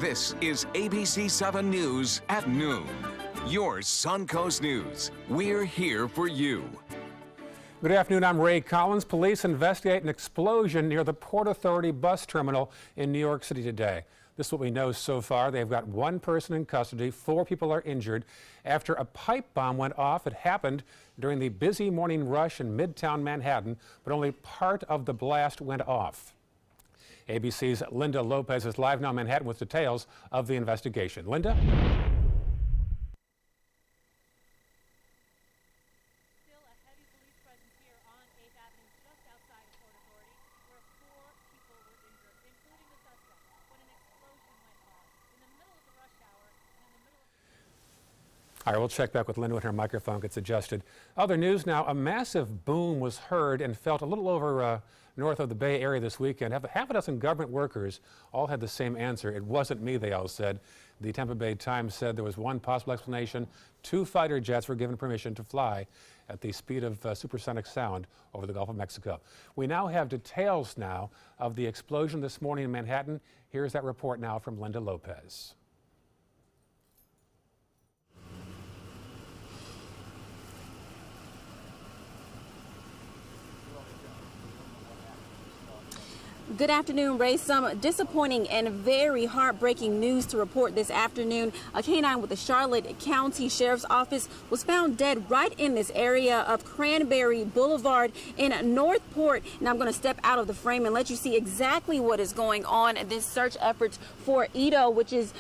This is ABC 7 News at noon. Your Suncoast News. We're here for you. Good afternoon, I'm Ray Collins. Police investigate an explosion near the Port Authority bus terminal in New York City today. This is what we know so far. They've got one person in custody. 4 people are injured after a pipe bomb went off. It happened during the busy morning rush in Midtown Manhattan, but only part of the blast went off. ABC's Linda Lopez is live now in Manhattan with details of the investigation. Linda? All right, we'll check back with Linda when her microphone gets adjusted. Other news now, a massive boom was heard and felt a little over north of the Bay Area this weekend. Half a dozen government workers all had the same answer. It wasn't me, they all said. The Tampa Bay Times said there was one possible explanation. 2 fighter jets were given permission to fly at the speed of supersonic sound over the Gulf of Mexico. We now have details now of the explosion this morning in Manhattan. Here's that report now from Linda Lopez. Good afternoon, Ray. Some disappointing and very heartbreaking news to report this afternoon. A canine with the Charlotte County Sheriff's Office was found dead right in this area of Cranberry Boulevard in Northport. Now I'm going to step out of the frame and let you see exactly what is going on. This search efforts for Ito, which is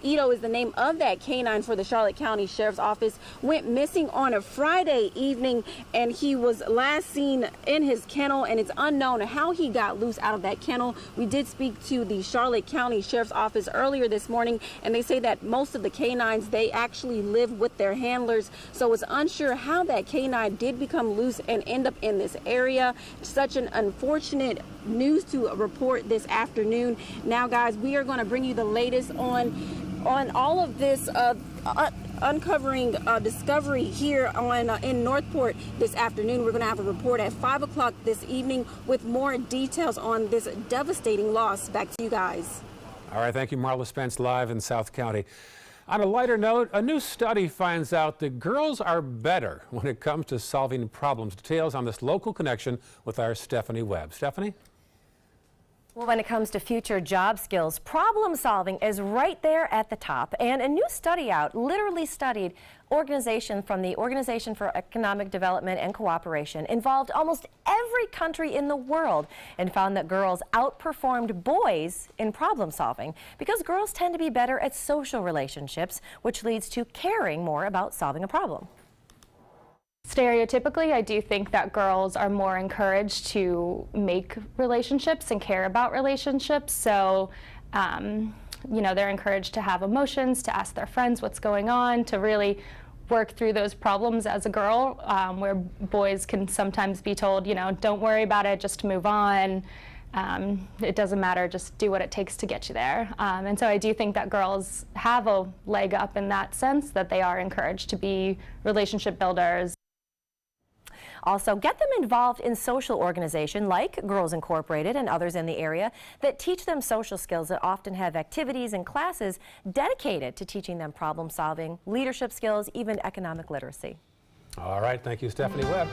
Ito is the name of that canine for the Charlotte County Sheriff's Office, went missing on a Friday evening, and he was last seen in his kennel, and it's unknown how he got loose out of that kennel. We did speak to the Charlotte County Sheriff's Office earlier this morning, and they say that most of the canines, they actually live with their handlers, so it's unsure how that canine did become loose and end up in this area. Such an unfortunate news to report this afternoon. Now, guys, we are going to bring you the latest on all of this uncovering discovery here in Northport this afternoon. We're going to have a report at 5 o'clock this evening with more details on this devastating loss. Back to you guys. All right, thank you, Marla Spence, live in South County. On a lighter note, a new study finds out that girls are better when it comes to solving problems. Details on this local connection with our Stephanie Webb. Stephanie? Well, when it comes to future job skills, problem solving is right there at the top. And a new study out literally studied from the Organization for Economic Development and Cooperation, involved almost every country in the world, and found that girls outperformed boys in problem solving because girls tend to be better at social relationships, which leads to caring more about solving a problem. Stereotypically, I do think that girls are more encouraged to make relationships and care about relationships. So, you know, they're encouraged to have emotions, to ask their friends what's going on, to really work through those problems as a girl, where boys can sometimes be told, you know, don't worry about it, just move on. It doesn't matter, just do what it takes to get you there. And so I do think that girls have a leg up in that sense, that they are encouraged to be relationship builders. Also, get them involved in social organizations like Girls Incorporated and others in the area that teach them social skills, that often have activities and classes dedicated to teaching them problem solving, leadership skills, even economic literacy. All right, thank you, Stephanie Webb.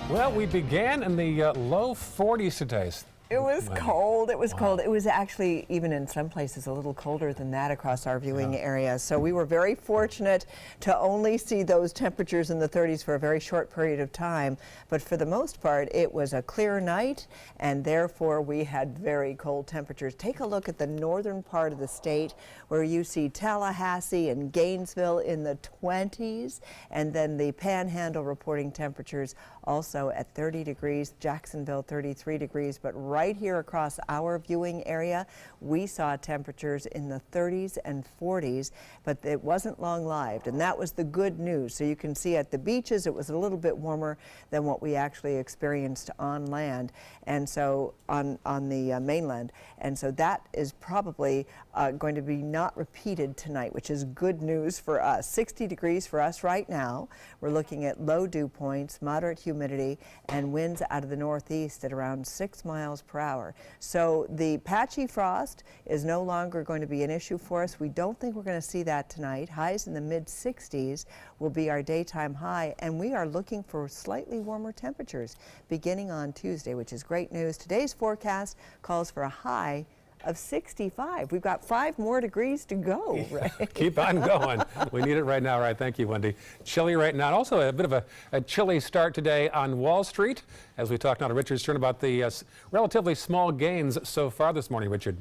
Well, we began in the low 40s today. It was cold. It was cold. It was actually, even in some places, a little colder than that across our viewing area. So we were very fortunate to only see those temperatures in the 30s for a very short period of time. But for the most part, it was a clear night, and therefore we had very cold temperatures. Take a look at the northern part of the state, where you see Tallahassee and Gainesville in the 20s, and then the Panhandle reporting temperatures also at 30 degrees, Jacksonville 33 degrees, but right here across our viewing area, we saw temperatures in the 30s and 40s, but it wasn't long-lived, and that was the good news. So you can see at the beaches it was a little bit warmer than what we actually experienced on land, and so on the mainland, and so that is probably going to be not repeated tonight, which is good news for us. 60 degrees for us right now. We're looking at low dew points, moderate humidity, and winds out of the northeast at around 6 miles per hour. So the patchy frost is no longer going to be an issue for us. We don't think we're going to see that tonight. Highs in the mid-60s will be our daytime high, and we are looking for slightly warmer temperatures beginning on Tuesday, which is great news. Today's forecast calls for a high of 65. We've got 5 more degrees to go, right? Keep on going. We need it right now. All right, thank you, Wendy. Chilly right now. Also a bit of a chilly start today on Wall Street, as we talked now to Richard Stern about the relatively small gains so far this morning. Richard.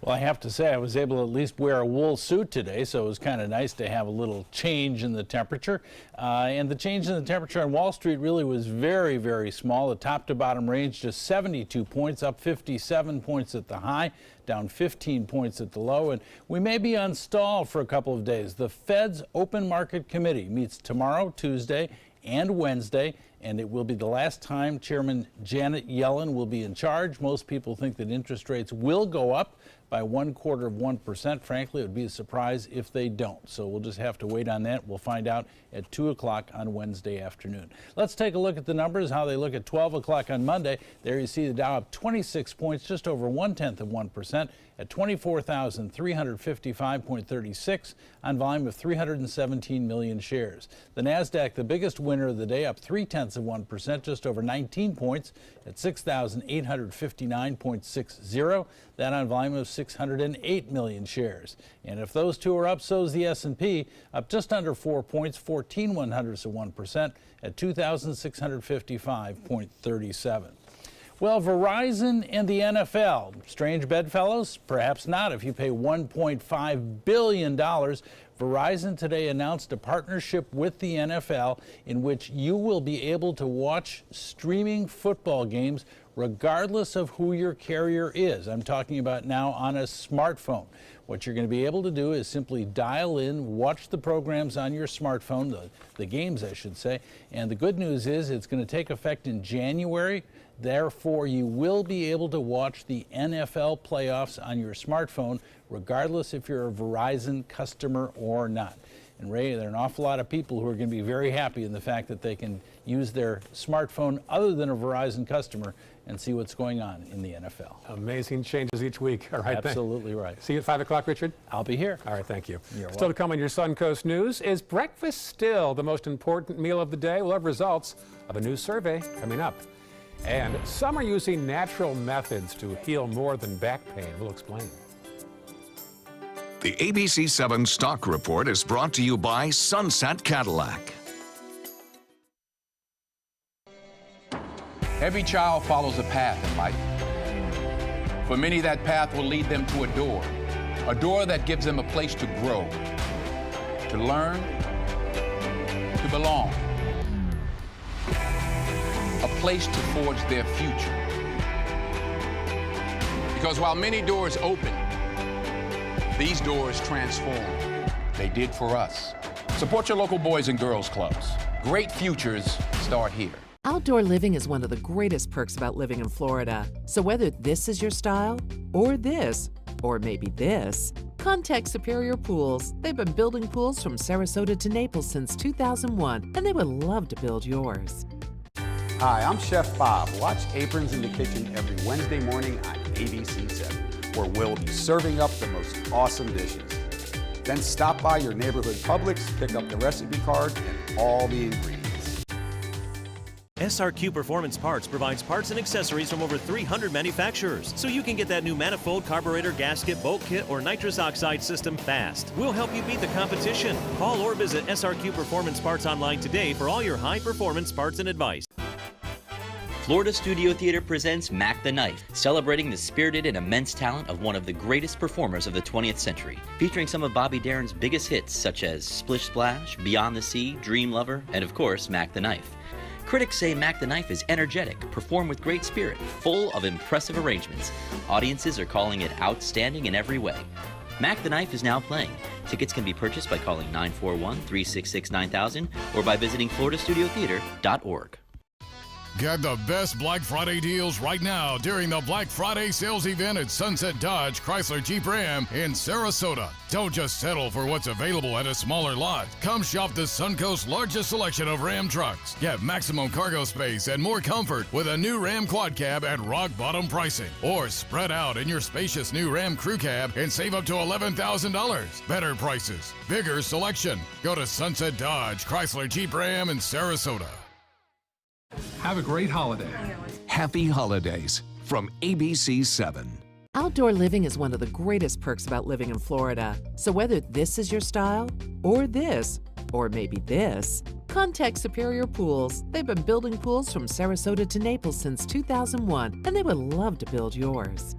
Well, I have to say I was able to at least wear a wool suit today, so it was kind of nice to have a little change in the temperature. And the change in the temperature on Wall Street really was very, very small. The top to bottom range just 72 points, up 57 points at the high, down 15 points at the low. And we may be on stall for a couple of days. The Fed's Open Market Committee meets tomorrow, Tuesday, and Wednesday, and it will be the last time Chairman Janet Yellen will be in charge. Most people think that interest rates will go up by 1/4%. Frankly, it would be a surprise if they don't. So we'll just have to wait on that. We'll find out at 2 o'clock on Wednesday afternoon. Let's take a look at the numbers, how they look at 12 o'clock on Monday. There you see the Dow up 26 points, just over 0.1% at 24,355.36 on volume of 317 million shares. The NASDAQ, the biggest winner of the day, up 0.3%, just over 19 points at 6,859.60. That on volume of 608 million shares. And if those two are up, so is the S&P, up just under 4 points, 0.14% at 2,655.37. Well, Verizon and the NFL, strange bedfellows? Perhaps not if you pay $1.5 billion. Verizon today announced a partnership with the NFL in which you will be able to watch streaming football games regardless of who your carrier is. I'm talking about now on a smartphone. What you're going to be able to do is simply dial in, watch the programs on your smartphone, the games I should say, and the good news is it's going to take effect in January. Therefore, you will be able to watch the NFL playoffs on your smartphone regardless if you're a Verizon customer or not. And Ray, there are an awful lot of people who are going to be very happy in the fact that they can use their smartphone other than a Verizon customer and see what's going on in the NFL. Amazing changes each week. All right, absolutely right. See you at 5 o'clock, Richard? I'll be here. All right, thank you. You're Still to come on your Suncoast News. Is breakfast still the most important meal of the day? We'll have results of a new survey coming up. And some are using natural methods to heal more than back pain. We'll explain. The ABC 7 Stock Report is brought to you by Sunset Cadillac. Every child follows a path in life. For many, that path will lead them to a door that gives them a place to grow, to learn, to belong, a place to forge their future. Because while many doors open, these doors transform. They did for us. Support your local Boys and Girls Clubs. Great futures start here. Outdoor living is one of the greatest perks about living in Florida. So whether this is your style, or this, or maybe this, contact Superior Pools. They've been building pools from Sarasota to Naples since 2001, and they would love to build yours. Hi, I'm Chef Bob. Watch Aprons in the Kitchen every Wednesday morning on ABC 7, where we'll be serving up the most awesome dishes. Then stop by your neighborhood Publix, pick up the recipe card and all the ingredients. SRQ Performance Parts provides parts and accessories from over 300 manufacturers, so you can get that new manifold, carburetor, gasket, bolt kit, or nitrous oxide system fast. We'll help you beat the competition. Call or visit SRQ Performance Parts online today for all your high-performance parts and advice. Florida Studio Theater presents Mac the Knife, celebrating the spirited and immense talent of one of the greatest performers of the 20th century, featuring some of Bobby Darin's biggest hits such as Splish Splash, Beyond the Sea, Dream Lover, and of course, Mac the Knife. Critics say Mac the Knife is energetic, performed with great spirit, full of impressive arrangements. Audiences are calling it outstanding in every way. Mac the Knife is now playing. Tickets can be purchased by calling 941-366-9000 or by visiting floridastudiotheater.org. Get the best Black Friday deals right now during the Black Friday sales event at Sunset Dodge Chrysler Jeep Ram in Sarasota. Don't just settle for what's available at a smaller lot. Come shop the Suncoast's largest selection of Ram trucks. Get maximum cargo space and more comfort with a new Ram Quad Cab at rock bottom pricing. Or spread out in your spacious new Ram Crew Cab and save up to $11,000. Better prices, bigger selection. Go to Sunset Dodge Chrysler Jeep Ram in Sarasota. Have a great holiday. Happy holidays from ABC 7. Outdoor living is one of the greatest perks about living in Florida. So whether this is your style, or this, or maybe this, contact Superior Pools. They've been building pools from Sarasota to Naples since 2001, and they would love to build yours.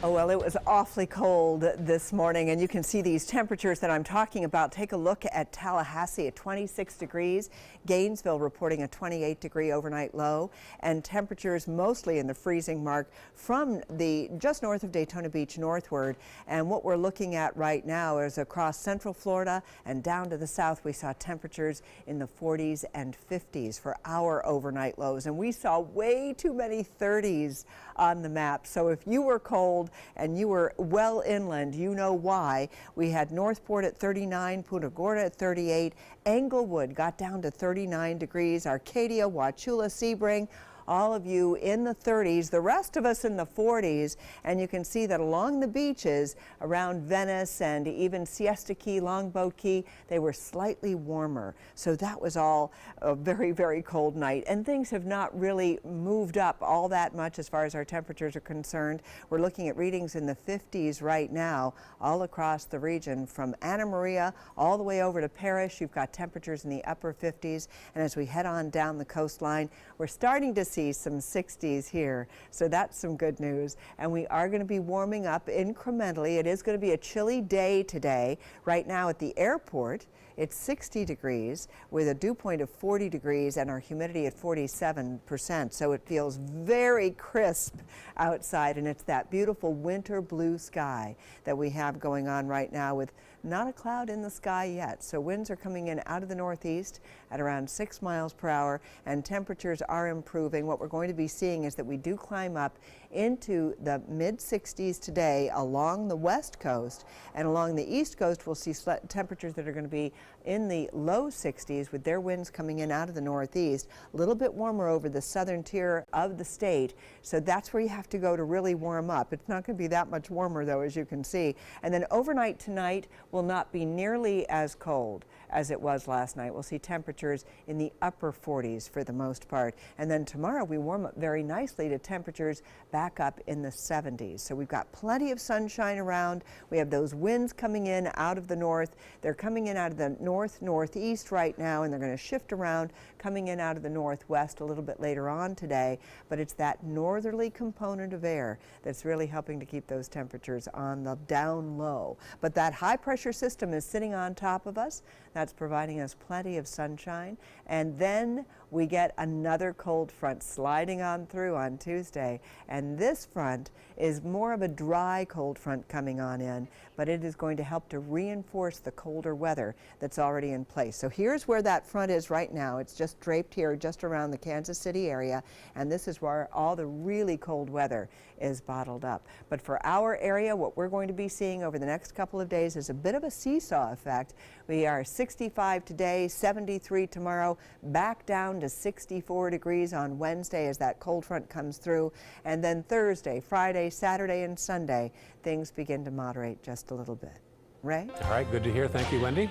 Oh, well, it was awfully cold this morning, and you can see these temperatures that I'm talking about. Take a look at Tallahassee at 26 degrees, Gainesville reporting a 28-degree overnight low, and temperatures mostly in the freezing mark from the just north of Daytona Beach northward. And what we're looking at right now is across central Florida and down to the south, we saw temperatures in the 40s and 50s for our overnight lows, and we saw way too many 30s on the map. So if you were cold and you were well inland, you know why. We had Northport at 39, Punta Gorda at 38, Englewood got down to 39 degrees, Arcadia, Wauchula, Sebring, all of you in the 30s, the rest of us in the 40s, and you can see that along the beaches around Venice and even Siesta Key, Longboat Key, they were slightly warmer. So that was all a very, very cold night, and things have not really moved up all that much as far as our temperatures are concerned. We're looking at readings in the 50s right now all across the region from Anna Maria all the way over to Parrish. You've got temperatures in the upper 50s, and as we head on down the coastline, we're starting to see some 60s here, so that's some good news. And we are going to be warming up incrementally. It is going to be a chilly day today. Right now at the airport, it's 60 degrees with a dew point of 40 degrees and our humidity at 47%. So it feels very crisp outside, and it's that beautiful winter blue sky that we have going on right now with not a cloud in the sky yet. So winds are coming in out of the northeast at around 6 miles per hour, and temperatures are improving. What we're going to be seeing is that we do climb up into the mid-60s today along the west coast, and along the east coast we'll see temperatures that are going to be in the low 60s with their winds coming in out of the northeast. A little bit warmer over the southern tier of the state, so that's where you have to go to really warm up. It's not going to be that much warmer though, as you can see. And then overnight tonight will not be nearly as cold as it was last night. We'll see temperatures in the upper 40s for the most part. And then tomorrow we warm up very nicely to temperatures back up in the 70s. So we've got plenty of sunshine around. We have those winds coming in out of the north. They're coming in out of the northeast right now, and they're going to shift around, coming in out of the northwest a little bit later on today. But it's that northerly component of air that's really helping to keep those temperatures on the down low. But that high pressure system is sitting on top of us. That's providing us plenty of sunshine. And then we get another cold front sliding on through on Tuesday. And this front is more of a dry cold front coming on in, but it is going to help to reinforce the colder weather that's already in place. So here's where that front is right now. It's just draped here just around the Kansas City area, and this is where all the really cold weather is bottled up. But for our area, what we're going to be seeing over the next couple of days is a bit of a seesaw effect. We are 65 today, 73 tomorrow, back down to 64 degrees on Wednesday as that cold front comes through. And then Thursday, Friday, Saturday, and Sunday, things begin to moderate just a little bit. Ray? All right, good to hear. Thank you, Wendy.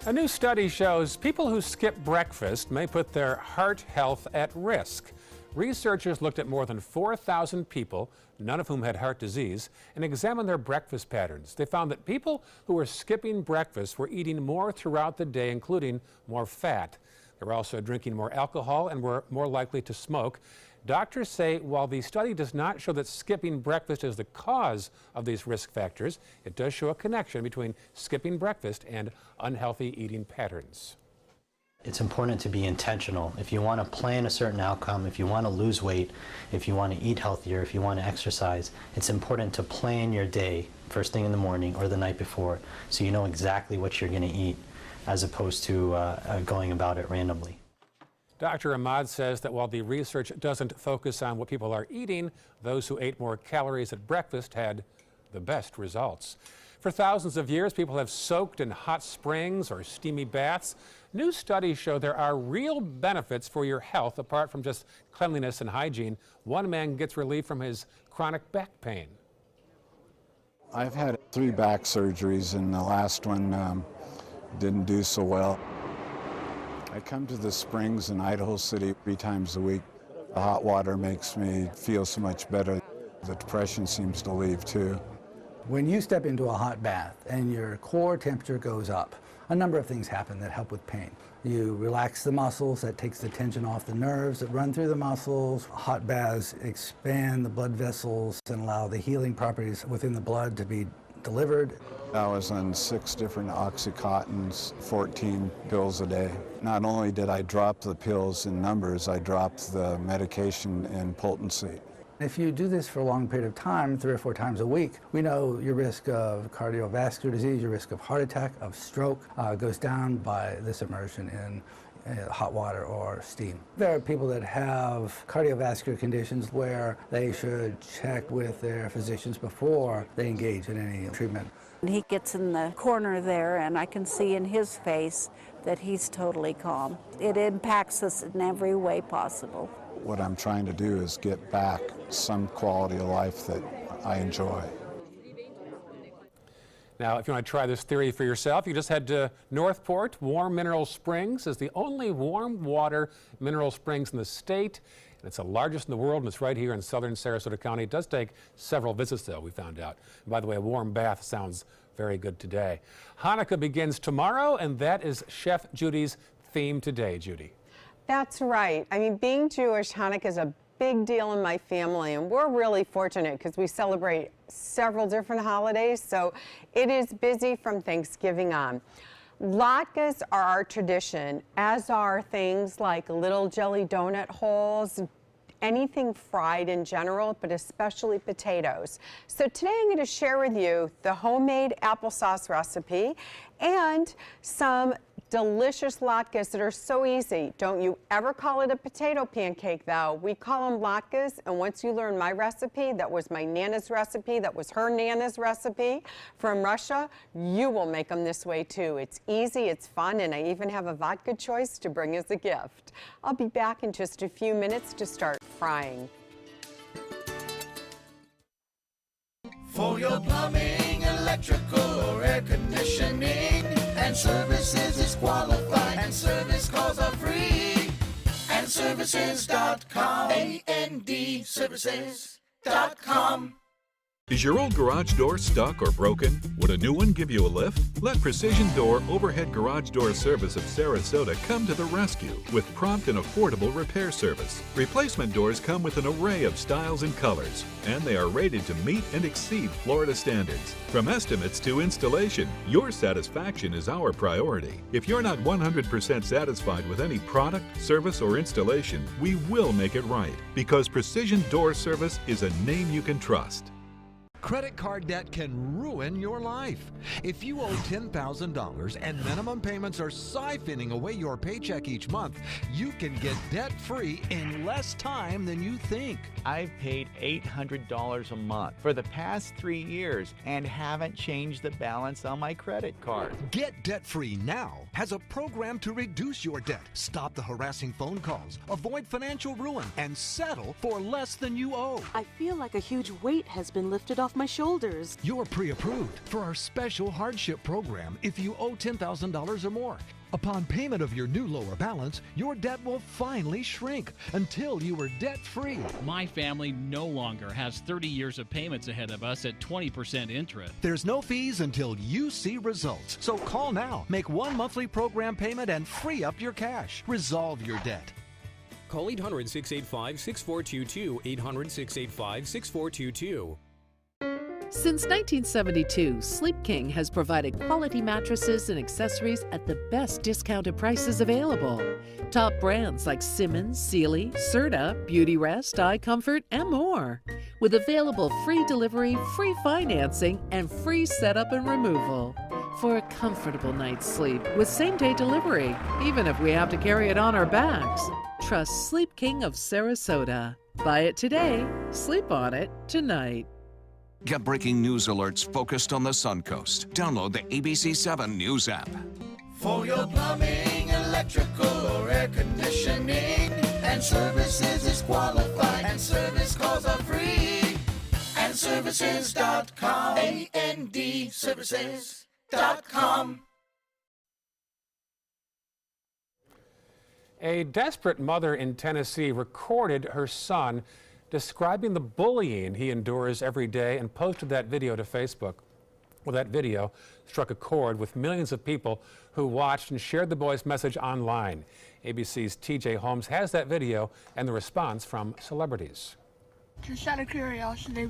A new study shows people who skip breakfast may put their heart health at risk. Researchers looked at more than 4,000 people, none of whom had heart disease, and examined their breakfast patterns. They found that people who were skipping breakfast were eating more throughout the day, including more fat. They were also drinking more alcohol and were more likely to smoke. Doctors say while the study does not show that skipping breakfast is the cause of these risk factors, it does show a connection between skipping breakfast and unhealthy eating patterns. It's important to be intentional. If you want to plan a certain outcome, if you want to lose weight, if you want to eat healthier, if you want to exercise, it's important to plan your day first thing in the morning or the night before so you know exactly what you're going to eat. as opposed to going about it randomly. Dr. Ahmad says that while the research doesn't focus on what people are eating, those who ate more calories at breakfast had the best results. For thousands of years, people have soaked in hot springs or steamy baths. New studies show there are real benefits for your health apart from just cleanliness and hygiene. One man gets relief from his chronic back pain. I've had 3 back surgeries, and the last one didn't do so well. I come to the springs in Idaho City 3 times a week. The hot water makes me feel so much better. The depression seems to leave too. When you step into a hot bath and your core temperature goes up, a number of things happen that help with pain. You relax the muscles, that takes the tension off the nerves that run through the muscles. Hot baths expand the blood vessels and allow the healing properties within the blood to be delivered. I was on 6 different Oxycontins, 14 pills a day. Not only did I drop the pills in numbers, I dropped the medication in potency. If you do this for a long period of time, 3 or 4 times a week, we know your risk of cardiovascular disease, your risk of heart attack, of stroke, goes down by this immersion in hot water or steam. There are people that have cardiovascular conditions where they should check with their physicians before they engage in any treatment. He gets in the corner there, and I can see in his face that he's totally calm. It impacts us in every way possible. What I'm trying to do is get back some quality of life that I enjoy. Now, if you want to try this theory for yourself, you just head to Northport. Warm Mineral Springs is the only warm water mineral springs in the state. And it's the largest in the world, and it's right here in southern Sarasota County. It does take several visits, though, we found out. And by the way, a warm bath sounds very good today. Hanukkah begins tomorrow, and that is Chef Judy's theme today. Judy. That's right. I mean, being Jewish, Hanukkah is a big deal in my family, and we're really fortunate because we celebrate several different holidays, so it is busy from Thanksgiving on. Latkes are our tradition, as are things like little jelly donut holes, anything fried in general, but especially potatoes. So today I'm going to share with you the homemade applesauce recipe and some delicious latkes that are so easy. Don't you ever call it a potato pancake, though. We call them latkes, and once you learn my recipe, that was my Nana's recipe, that was her Nana's recipe from Russia, you will make them this way too. It's easy, it's fun, and I even have a vodka choice to bring as a gift. I'll be back in just a few minutes to start frying. For your plumbing, electrical, or air conditioning, and services is qualified, and service calls are free. And services.com, A-N-D, services.com. Is your old garage door stuck or broken? Would a new one give you a lift? Let Precision Door Overhead Garage Door Service of Sarasota come to the rescue with prompt and affordable repair service. Replacement doors come with an array of styles and colors, and they are rated to meet and exceed Florida standards. From estimates to installation, your satisfaction is our priority. If you're not 100% satisfied with any product, service, or installation, we will make it right, because Precision Door Service is a name you can trust. Credit card debt can ruin your life. If you owe $10,000 and minimum payments are siphoning away your paycheck each month, you can get debt-free in less time than you think. I've paid $800 a month for the past 3 years and haven't changed the balance on my credit card. Get debt-free now has a program to reduce your debt, stop the harassing phone calls, avoid financial ruin, and settle for less than you owe. I feel like a huge weight has been lifted off my shoulders. You're pre-approved for our special hardship program if you owe $10,000 or more. Upon payment of your new lower balance, your debt will finally shrink until you are debt-free. My family no longer has 30 years of payments ahead of us at 20% interest. There's no fees until you see results. So call now, make one monthly program payment, and free up your cash. Resolve your debt. Call 800-685-6422, 800-685-6422. Since 1972, Sleep King has provided quality mattresses and accessories at the best discounted prices available. Top brands like Simmons, Sealy, Serta, Beautyrest, iComfort, and more. With available free delivery, free financing, and free setup and removal. for a comfortable night's sleep with same-day delivery, even if we have to carry it on our backs. Trust Sleep King of Sarasota. Buy it today, sleep on it tonight. Get breaking news alerts focused on the Suncoast. Download the ABC7 News app. For your plumbing, electrical, or air conditioning, and services is qualified, and service calls are free. AndServices.com. AndServices.com. A desperate mother in Tennessee recorded her son describing the bullying he endures every day and posted that video to Facebook. Well, that video struck a chord with millions of people who watched and shared the boy's message online. ABC's TJ Holmes has that video and the response from celebrities. Just out of curiosity,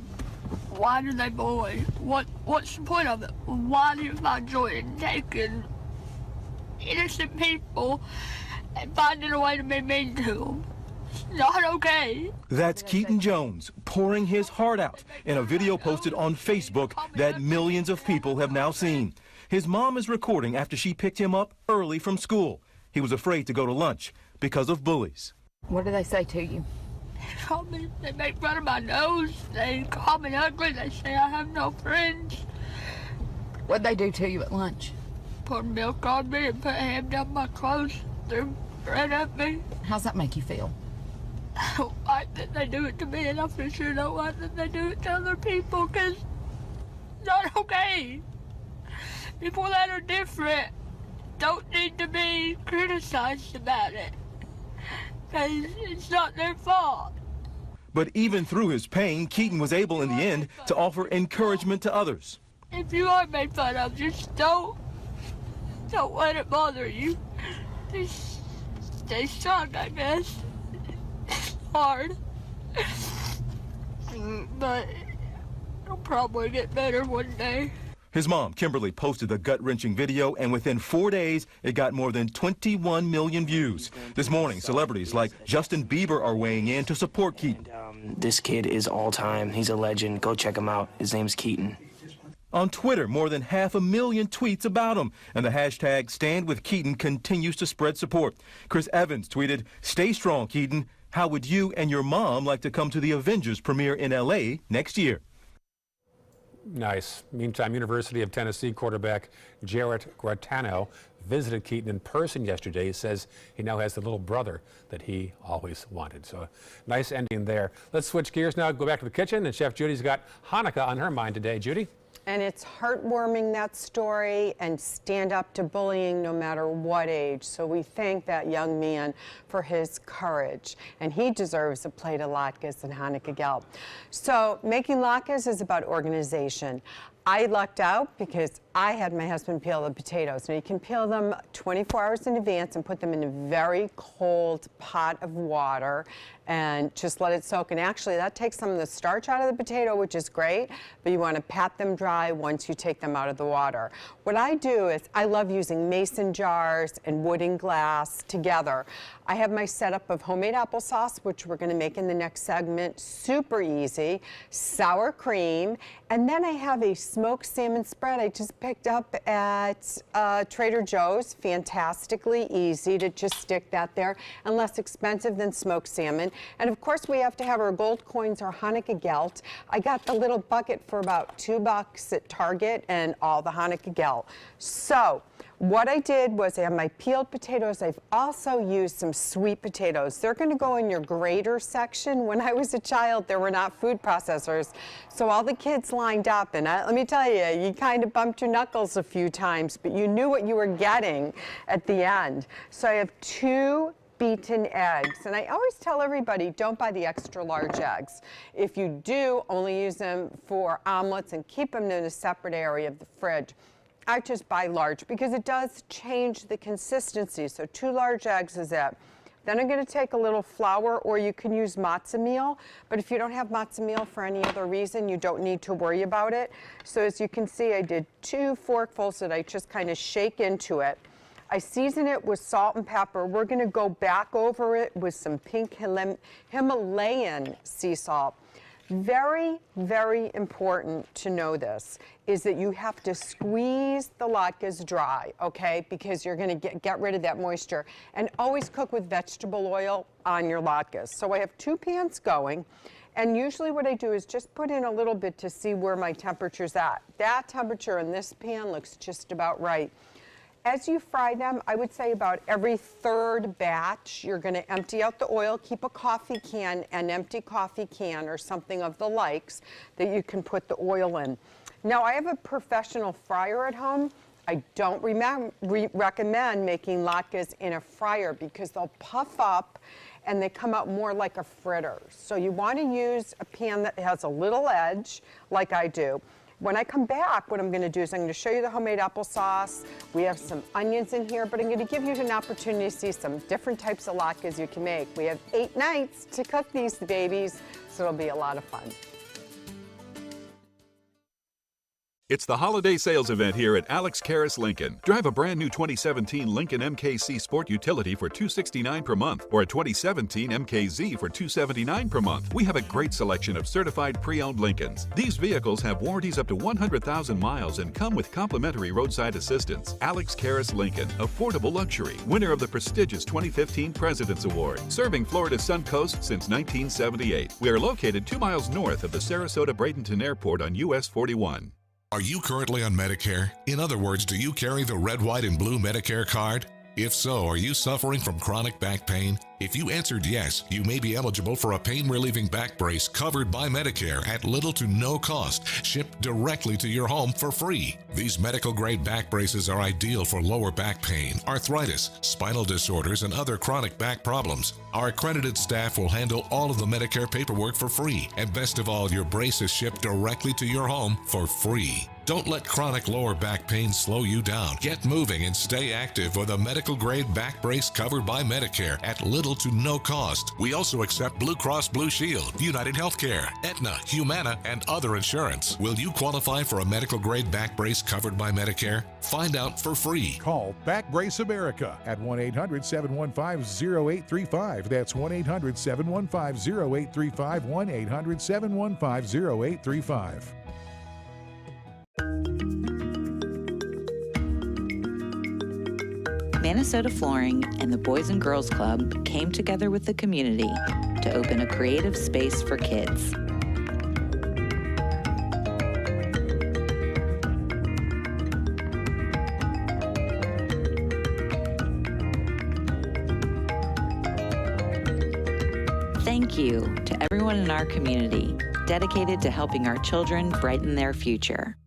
why do they bully? What's the point of it? Why do you find joy in taking innocent people and finding a way to be mean to them? It's not okay. That's Keaton Jones pouring his heart out in a video posted on Facebook that millions of people have now seen. His mom is recording after she picked him up early from school. He was afraid to go to lunch because of bullies. What do they say to you? They make fun of my nose. They call me ugly. They say I have no friends. What'd they do to you at lunch? Poured milk on me and put a hand down my clothes. Threw bread at me. How's that make you feel? I don't like that they do it to me, and I for sure don't like that they do it to other people, because it's not okay. People that are different don't need to be criticized about it, because it's not their fault. But even through his pain, Keaton was able in the end to offer encouragement to others. If you are made fun of, just don't let it bother you. Just stay strong, I guess. It's hard, but it'll probably get better one day. His mom, Kimberly, posted the gut-wrenching video, and within 4 days, it got more than 21 million views. This morning, celebrities like Justin Bieber are weighing in to support Keaton. This kid is all-time. He's a legend. Go check him out. His name's Keaton. On Twitter, more than 500,000 tweets about him, and the hashtag #StandWithKeaton continues to spread support. Chris Evans tweeted, "Stay strong, Keaton. How would you and your mom like to come to the Avengers premiere in L.A. next year?" Nice. Meantime, University of Tennessee quarterback Jarrett Guartano visited Keaton in person yesterday. He says he now has the little brother that he always wanted. So nice ending there. Let's switch gears now, go back to the kitchen, and Chef Judy's got Hanukkah on her mind today. Judy? And it's heartwarming, that story, and stand up to bullying no matter what age. So we thank that young man for his courage, and he deserves a plate of latkes and Hanukkah gelt. So making latkes is about organization. I lucked out because I had my husband peel the potatoes. Now you can peel them 24 hours in advance and put them in a very cold pot of water and just let it soak. And actually that takes some of the starch out of the potato, which is great, but you want to pat them dry once you take them out of the water. What I do is I love using mason jars and wooden glass together. I have my setup of homemade applesauce, which we're going to make in the next segment. Super easy. Sour cream. And then I have a smoked salmon spread I just picked up at Trader Joe's. Fantastically easy to just stick that there, and less expensive than smoked salmon. And of course we have to have our gold coins or Hanukkah gelt. I got the little bucket for about $2 at Target and all the Hanukkah gelt. So what I did was I have my peeled potatoes. I've also used some sweet potatoes. They're going to go in your grater section. When I was a child, there were not food processors. So all the kids lined up, and let me tell you, you kind of bumped your knuckles a few times, but you knew what you were getting at the end. So I have 2 beaten eggs, and I always tell everybody, don't buy the extra large eggs. If you do, only use them for omelets and keep them in a separate area of the fridge. I just buy large because it does change the consistency. So 2 large eggs is it. Then I'm going to take a little flour, or you can use matzo meal. But if you don't have matzo meal for any other reason, you don't need to worry about it. So as you can see, I did 2 forkfuls that I just kind of shake into it. I season it with salt and pepper. We're going to go back over it with some pink Himalayan sea salt. Very, very important to know this is that you have to squeeze the latkes dry, okay? Because you're going to get rid of that moisture. And always cook with vegetable oil on your latkes. So I have 2 pans going. And usually what I do is just put in a little bit to see where my temperature's at. That temperature in this pan looks just about right. As you fry them, I would say about every 3rd batch, you're going to empty out the oil, keep a coffee can, an empty coffee can or something of the likes that you can put the oil in. Now, I have a professional fryer at home. I don't recommend making latkes in a fryer because they'll puff up and they come out more like a fritter. So you want to use a pan that has a little edge, like I do. When I come back, what I'm going to do is I'm going to show you the homemade applesauce. We have some onions in here, but I'm going to give you an opportunity to see some different types of latkes you can make. We have 8 nights to cook these babies, so it'll be a lot of fun. It's the holiday sales event here at Alex Karras Lincoln. Drive a brand new 2017 Lincoln MKC Sport Utility for $269 per month or a 2017 MKZ for $279 per month. We have a great selection of certified pre-owned Lincolns. These vehicles have warranties up to 100,000 miles and come with complimentary roadside assistance. Alex Karras Lincoln, affordable luxury, winner of the prestigious 2015 President's Award, serving Florida's Suncoast since 1978. We are located 2 miles north of the Sarasota-Bradenton Airport on US 41. Are you currently on Medicare? In other words, do you carry the red, white, and blue Medicare card? If so, are you suffering from chronic back pain? If you answered yes, you may be eligible for a pain-relieving back brace covered by Medicare at little to no cost, shipped directly to your home for free. These medical-grade back braces are ideal for lower back pain, arthritis, spinal disorders, and other chronic back problems. Our accredited staff will handle all of the Medicare paperwork for free, and best of all, your brace is shipped directly to your home for free. Don't let chronic lower back pain slow you down. Get moving and stay active with a medical-grade back brace covered by Medicare at little to no cost. We also accept Blue Cross Blue Shield, United Healthcare, Aetna, Humana, and other insurance. Will you qualify for a medical-grade back brace covered by Medicare? Find out for free. Call Back Brace America at 1-800-715-0835. That's 1-800-715-0835, 1-800-715-0835. Minnesota Flooring and the Boys and Girls Club came together with the community to open a creative space for kids. Thank you to everyone in our community dedicated to helping our children brighten their future.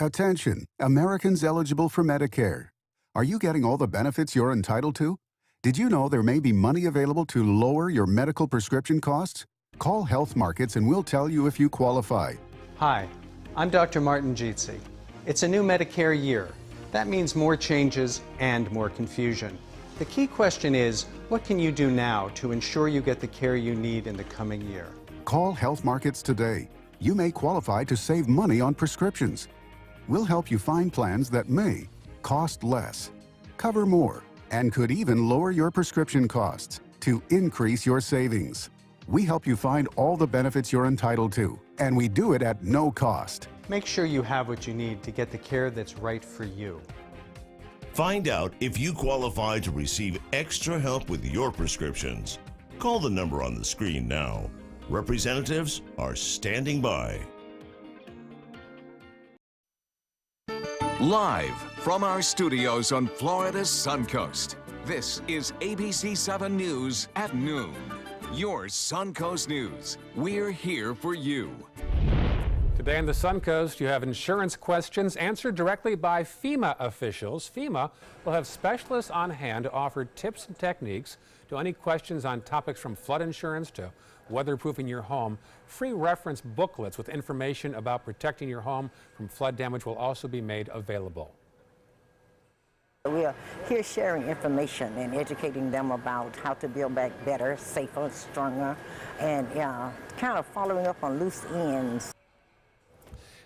Attention, Americans eligible for Medicare. Are you getting all the benefits you're entitled to? Did you know there may be money available to lower your medical prescription costs? Call Health Markets and we'll tell you if you qualify. Hi, I'm Dr. Martin Jeetzy. It's a new Medicare year. That means more changes and more confusion. The key question is, what can you do now to ensure you get the care you need in the coming year? Call Health Markets today. You may qualify to save money on prescriptions. We'll help you find plans that may cost less, cover more, and could even lower your prescription costs to increase your savings. We help you find all the benefits you're entitled to, and we do it at no cost. Make sure you have what you need to get the care that's right for you. Find out if you qualify to receive extra help with your prescriptions. Call the number on the screen now. Representatives are standing by. Live from our studios on Florida's Suncoast, this is ABC 7 News at noon. Your Suncoast News. We're here for you. Today on the Suncoast, you have insurance questions answered directly by FEMA officials. FEMA will have specialists on hand to offer tips and techniques to any questions on topics from flood insurance to weatherproofing your home. Free reference booklets with information about protecting your home from flood damage will also be made available. We are here sharing information and educating them about how to build back better, safer, stronger, and kind of following up on loose ends.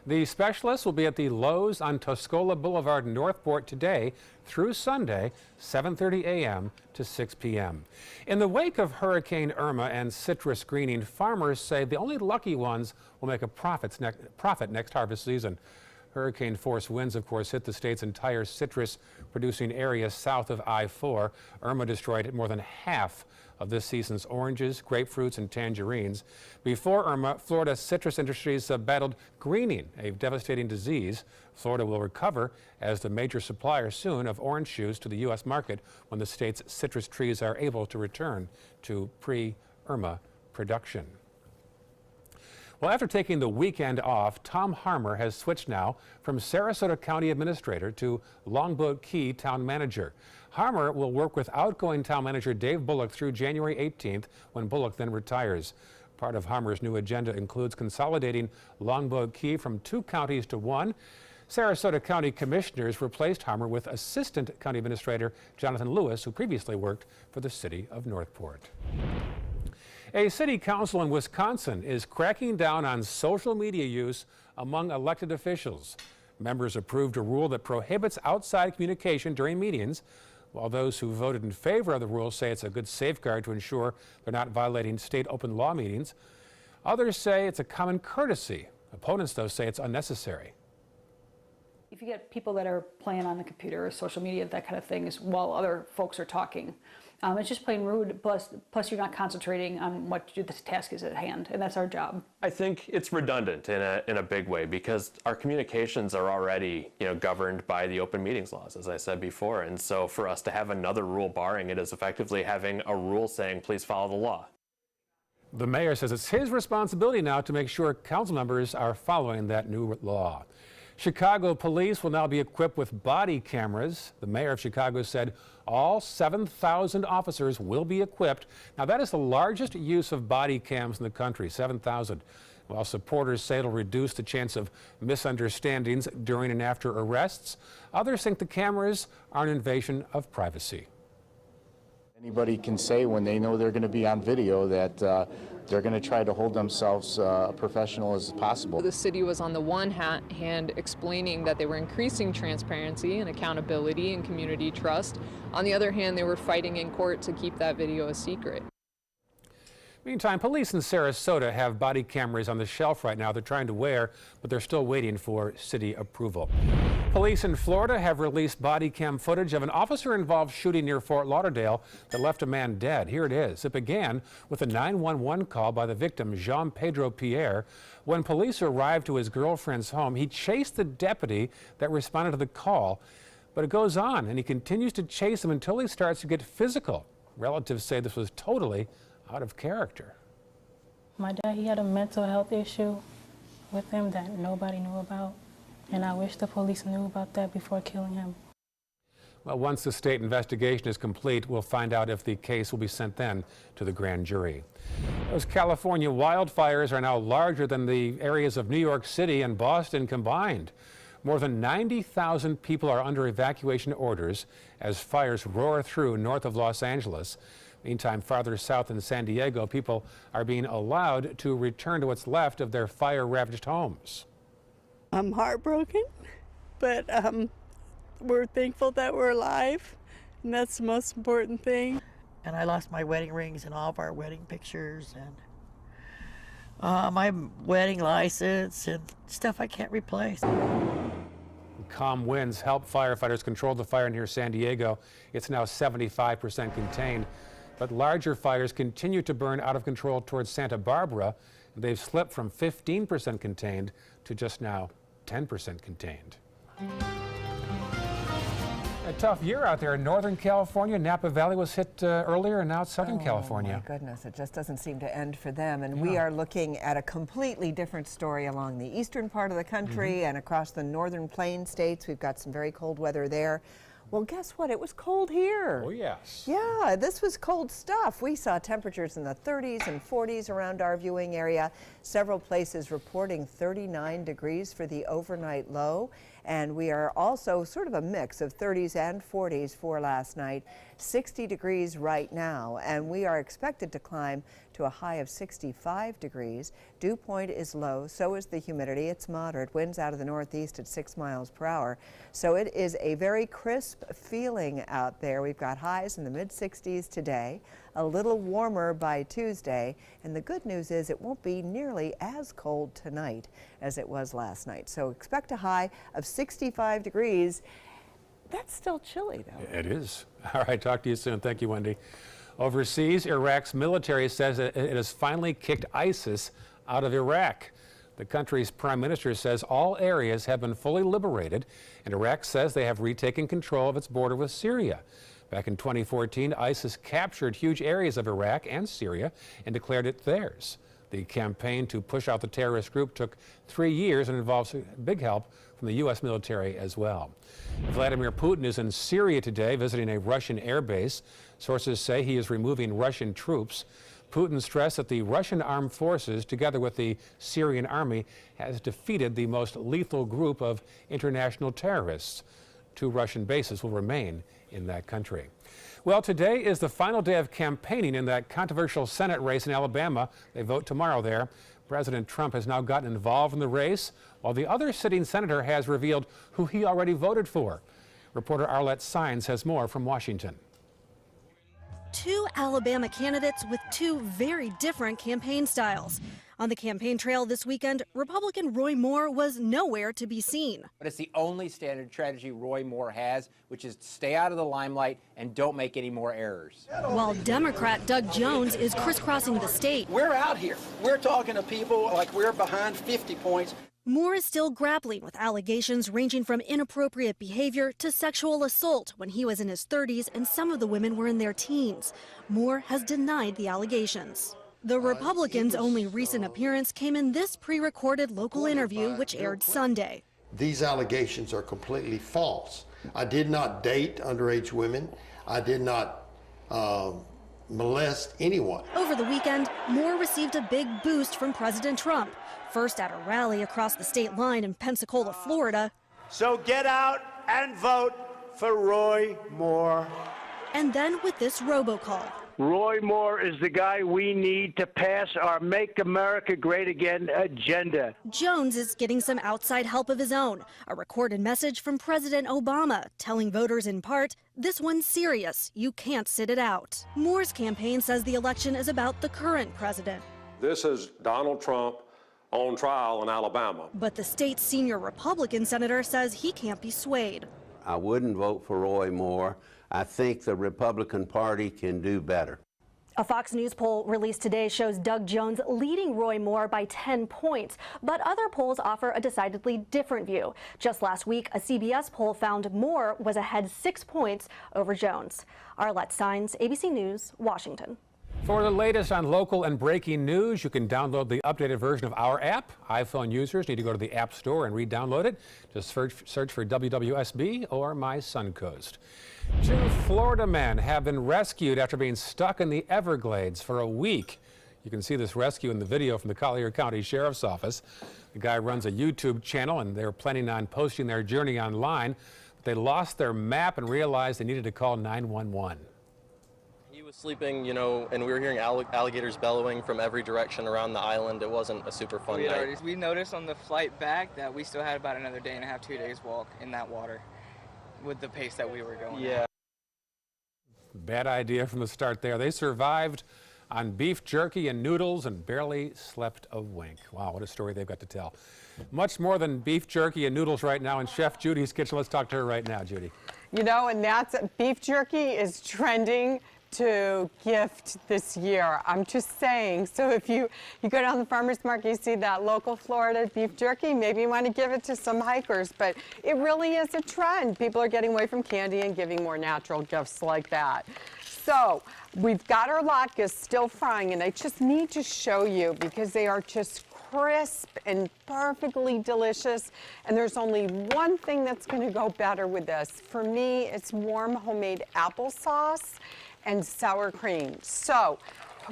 The specialists will be at the Lowe's on Tuscola Boulevard in Northport today through Sunday, 7:30 a.m. to 6 p.m. In the wake of Hurricane Irma and citrus greening, farmers say the only lucky ones will make a profit next harvest season. Hurricane-force winds, of course, hit the state's entire citrus-producing area south of I-4. Irma destroyed more than half of this season's oranges, grapefruits, and tangerines. Before Irma, Florida citrus industries battled greening, a devastating disease. Florida will recover as the major supplier soon of orange juice to the U.S. market when the state's citrus trees are able to return to pre-Irma production. Well, after taking the weekend off, Tom Harmer has switched now from Sarasota County Administrator to Longboat Key Town Manager. Harmer will work with outgoing Town Manager Dave Bullock through January 18th, when Bullock then retires. Part of Harmer's new agenda includes consolidating Longboat Key from 2 counties to 1. Sarasota County Commissioners replaced Harmer with Assistant County Administrator Jonathan Lewis, who previously worked for the city of Northport. A city council in Wisconsin is cracking down on social media use among elected officials. Members approved a rule that prohibits outside communication during meetings, while those who voted in favor of the rule say it's a good safeguard to ensure they're not violating state open law meetings. Others say it's a common courtesy. Opponents, though, say it's unnecessary. If you get people that are playing on the computer or social media, that kind of thing, is while other folks are talking, it's just plain rude. Plus you're not concentrating on what the task is at hand, and that's our job. I think it's redundant in a big way, because our communications are already, governed by the open meetings laws, as I said before. And so for us to have another rule barring it is effectively having a rule saying, please follow the law. The mayor says it's his responsibility now to make sure council members are following that new law. Chicago police will now be equipped with body cameras. The mayor of Chicago said all 7,000 officers will be equipped. Now, that is the largest use of body cams in the country, 7,000. While supporters say it'll reduce the chance of misunderstandings during and after arrests, others think the cameras are an invasion of privacy. Anybody can say when they know they're going to be on video that they're going to try to hold themselves professional as possible. The city was on the one hand explaining that they were increasing transparency and accountability and community trust. On the other hand, they were fighting in court to keep that video a secret. Meantime, police in Sarasota have body cameras on the shelf right now they're trying to wear, but they're still waiting for city approval. Police in Florida have released body cam footage of an officer-involved shooting near Fort Lauderdale that left a man dead. Here it is. It began with a 911 call by the victim, Jean Pedro Pierre. When police arrived to his girlfriend's home, he chased the deputy that responded to the call. But it goes on, and he continues to chase him until he starts to get physical. Relatives say this was totally out of character. My dad, he had a mental health issue with him that nobody knew about, and I wish the police knew about that before killing him. Well, once the state investigation is complete, we'll find out if the case will be sent then to the grand jury. Those California wildfires are now larger than the areas of New York City and Boston combined. More than 90,000 people are under evacuation orders as fires roar through north of Los Angeles. Meantime, farther south in San Diego, people are being allowed to return to what's left of their fire-ravaged homes. I'm heartbroken, but we're thankful that we're alive, and that's the most important thing. And I lost my wedding rings and all of our wedding pictures, and my wedding license and stuff I can't replace. Calm winds helped firefighters control the fire near San Diego. It's now 75% contained. But larger fires continue to burn out of control towards Santa Barbara. They've slipped from 15% contained to just now 10% contained. A tough year out there in Northern California. Napa Valley was hit earlier, and now it's Southern California. Oh, my goodness. It just doesn't seem to end for them. And we are looking at a completely different story along the eastern part of the country and across the northern plain states. We've got some very cold weather there. Well, guess what? It was cold here. Oh, yes. Yeah, this was cold stuff. We saw temperatures in the 30s and 40s around our viewing area. Several places reporting 39 degrees for the overnight low. And we are also sort of a mix of 30s and 40s for last night. 60 degrees right now, and we are expected to climb to a high of 65 degrees. Dew point is low, so is the humidity. It's moderate. Winds out of the northeast at 6 miles per hour. So it is a very crisp feeling out there. We've got highs in the mid-60s today, a little warmer by Tuesday, and the good news is it won't be nearly as cold tonight as it was last night. So expect a high of 65 degrees. That's still chilly, though. It is. All right, talk to you soon. Thank you, Wendy. Overseas, Iraq's military says that it has finally kicked ISIS out of Iraq. The country's prime minister says all areas have been fully liberated, and Iraq says they have retaken control of its border with Syria. Back in 2014, ISIS captured huge areas of Iraq and Syria and declared it theirs. The campaign to push out the terrorist group took 3 years and involves big help from the U.S. military as well. Vladimir Putin is in Syria today visiting a Russian airbase. Sources say he is removing Russian troops. Putin stressed that the Russian armed forces, together with the Syrian army, has defeated the most lethal group of international terrorists. 2 Russian bases will remain in that country. Well, today is the final day of campaigning in that controversial Senate race in Alabama. They vote tomorrow there. President Trump has now gotten involved in the race, while the other sitting senator has revealed who he already voted for. Reporter Arlette Saenz has more from Washington. 2 Alabama candidates with 2 very different campaign styles. On the campaign trail this weekend, Republican Roy Moore was nowhere to be seen. But it's the only standard strategy Roy Moore has, which is to stay out of the limelight and don't make any more errors. While Democrat Doug Jones is crisscrossing the state. We're out here. We're talking to people like we're behind 50 points. Moore is still grappling with allegations ranging from inappropriate behavior to sexual assault when he was in his 30s and some of the women were in their teens. Moore has denied the allegations. The Republicans' only recent appearance came in this pre-recorded local interview, which aired Sunday. These allegations are completely false. I did not date underage women. I did not molest anyone. Over the weekend, Moore received a big boost from President Trump. First at a rally across the state line in Pensacola, Florida. So get out and vote for Roy Moore. And then with this robocall. Roy Moore is the guy we need to pass our Make America Great Again agenda. Jones is getting some outside help of his own. A recorded message from President Obama telling voters in part, this one's serious, you can't sit it out. Moore's campaign says the election is about the current president. This is Donald Trump on trial in Alabama. But the state's senior Republican senator says he can't be swayed. I wouldn't vote for Roy Moore. I think the Republican Party can do better. A Fox News poll released today shows Doug Jones leading Roy Moore by 10 points, but other polls offer a decidedly different view. Just last week, a CBS poll found Moore was ahead 6 points over Jones. Arlette Saenz, ABC News, Washington. For the latest on local and breaking news, you can download the updated version of our app. iPhone users need to go to the App Store and re-download it. Just search for WWSB or My Suncoast. 2 Florida men have been rescued after being stuck in the Everglades for a week. You can see this rescue in the video from the Collier County Sheriff's Office. The guy runs a YouTube channel, and they're planning on posting their journey online. But they lost their map and realized they needed to call 911. He was sleeping, you know, and we were hearing alligators bellowing from every direction around the island. It wasn't a super fun night. We noticed on the flight back that we still had about another day and a half, 2 days walk in that water with the pace that we were going. Yeah. Bad idea from the start there. They survived on beef jerky and noodles and barely slept a wink. Wow, what a story they've got to tell. Much more than beef jerky and noodles right now in Chef Judy's kitchen. Let's talk to her right now, Judy. You know, and that's beef jerky is trending to gift this year. I'm just saying. So if you go down the farmer's market, you see that local Florida beef jerky, maybe you want to give it to some hikers, but it really is a trend. People are getting away from candy and giving more natural gifts like that. So we've got our latkes still frying, and I just need to show you because they are just crisp and perfectly delicious. And there's only one thing that's going to go better with this. For me, it's warm homemade applesauce and sour cream. So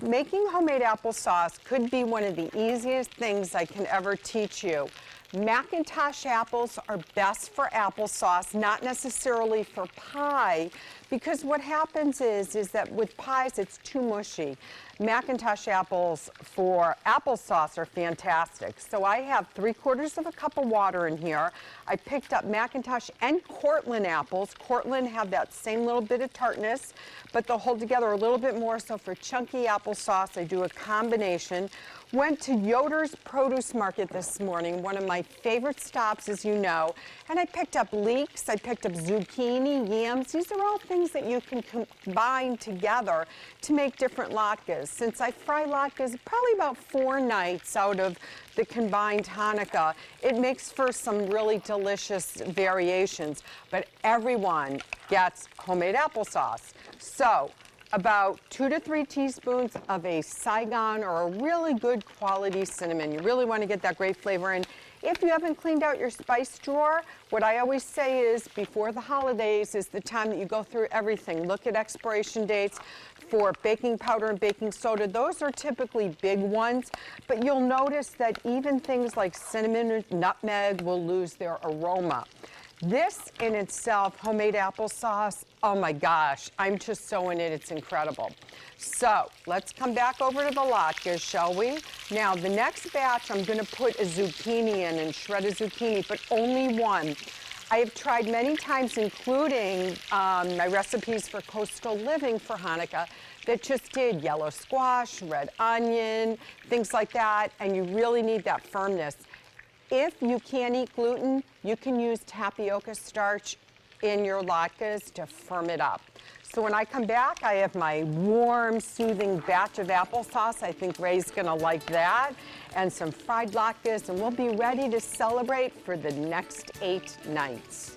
making homemade applesauce could be one of the easiest things I can ever teach you. Macintosh apples are best for applesauce, not necessarily for pie, because what happens is that with pies it's too mushy. Macintosh apples for applesauce are fantastic. So I have 3/4 cup of water in here. I picked up Macintosh and Cortland apples. Cortland have that same little bit of tartness, but they'll hold together a little bit more. So for chunky applesauce, I do a combination. Went to Yoder's Produce Market this morning, one of my favorite stops, as you know, and I picked up leeks, I picked up zucchini, yams. These are all things that you can combine together to make different latkes. Since I fry latkes probably about 4 nights out of the combined Hanukkah, it makes for some really delicious variations, but everyone gets homemade applesauce. So, about 2 to 3 teaspoons of a Saigon or a really good quality cinnamon. You really want to get that great flavor in. If you haven't cleaned out your spice drawer, what I always say is before the holidays is the time that you go through everything. Look at expiration dates for baking powder and baking soda. Those are typically big ones, but you'll notice that even things like cinnamon or nutmeg will lose their aroma. This in itself, homemade applesauce, oh my gosh, I'm just so in it, it's incredible. So let's come back over to the latkes, shall we? Now the next batch, I'm gonna put a zucchini in and shred a zucchini, but only one. I have tried many times, including my recipes for Coastal Living for Hanukkah, that just did yellow squash, red onion, things like that, and you really need that firmness. If you can't eat gluten, you can use tapioca starch in your latkes to firm it up. So when I come back, I have my warm, soothing batch of applesauce. I think Ray's gonna like that, and some fried latkes, and we'll be ready to celebrate for the next 8 nights.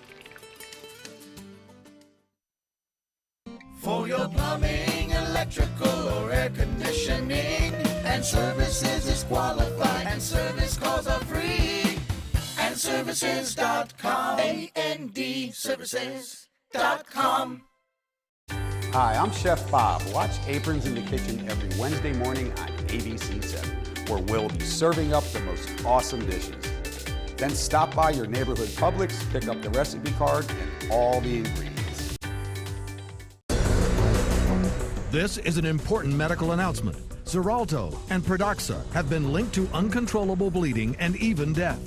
For your plumbing, electrical, or air conditioning, and services is qualified, and service calls are free. AndServices.com. AndServices.com. Hi, I'm Chef Bob. Watch Aprons in the Kitchen every Wednesday morning on ABC7, where we'll be serving up the most awesome dishes. Then stop by your neighborhood Publix, pick up the recipe card and all the ingredients. This is an important medical announcement. Xarelto and Pradaxa have been linked to uncontrollable bleeding and even death.